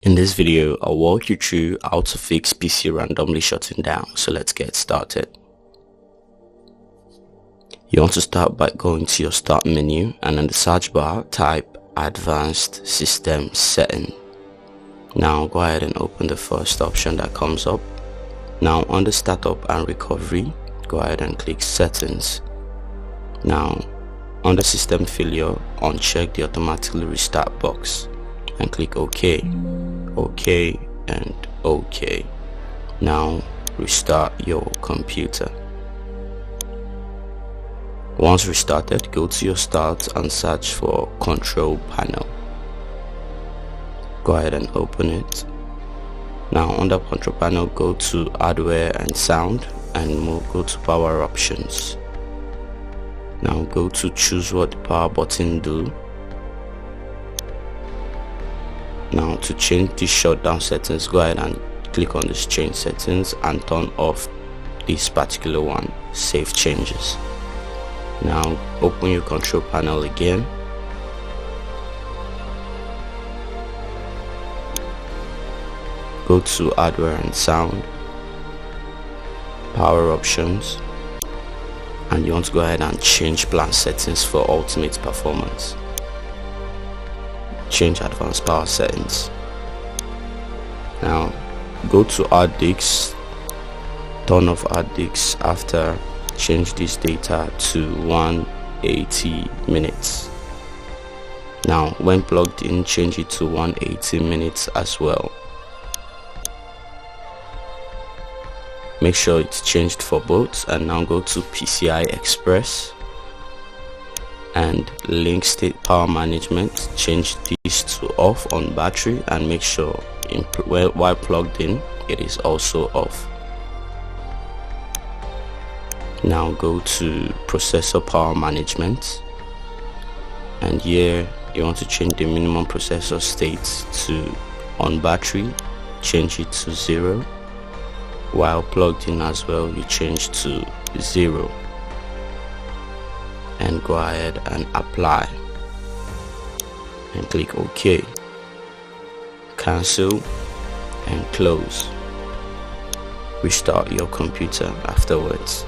In this video, I'll walk you through how to fix PC randomly shutting down. So let's get started. You want to start by going to your start menu and in the search bar type advanced system setting. Now go ahead and open the first option that comes up. Now under startup and recovery, go ahead and click settings. Now under system failure, uncheck the automatically restart box and click OK, OK and OK. Now restart your computer. Once restarted, go to your start and search for control panel. Go ahead and open it. Now under control panel, go to hardware and sound and go to power options. Now go to choose what the power button do. Now to change the shutdown settings, go ahead and click on this change settings and turn off this particular one, save changes. Now open your control panel again. Go to hardware and sound, power options, and you want to go ahead and change plan settings for ultimate performance. Change advanced power settings. Now go to hard disks, turn off hard disks. After, change this data to 180 minutes. Now when plugged in, change it to 180 minutes as well. Make sure it's changed for both, and now go to PCI Express and link state power management. Change this to off on battery and make sure while plugged in it is also off. Now go to processor power management, and here you want to change the minimum processor state to on battery, change it to 0. While plugged in as well, you change to 0 and go ahead and apply and click OK, cancel and close. Restart your computer afterwards.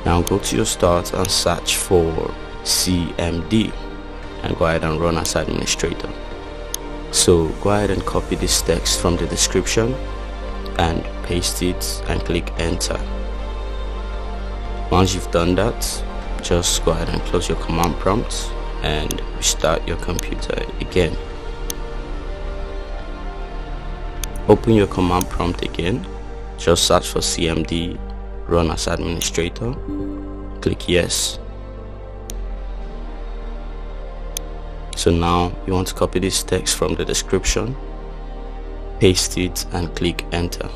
Now go to your start and search for CMD and go ahead and run as administrator. So go ahead and copy this text from the description and paste it and click enter. Once you've done that, just go ahead and close your command prompt and restart your computer again. Open your command prompt again, just search for CMD, run as administrator, click yes. So now you want to copy this text from the description, paste it and click enter.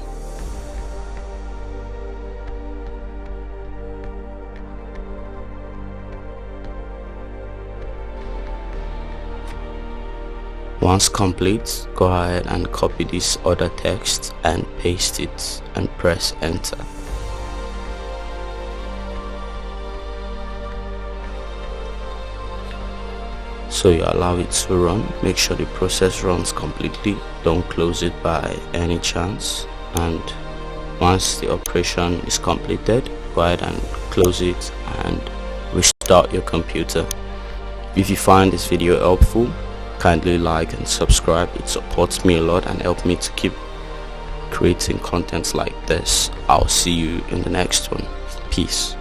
Once complete, go ahead and copy this other text and paste it and press enter. So you allow it to run. Make sure the process runs completely, don't close it by any chance, and once the operation is completed, go ahead and close it and restart your computer. If you find this video helpful, kindly like and subscribe. It supports me a lot and helps me to keep creating content like this. I'll see you in the next one. Peace.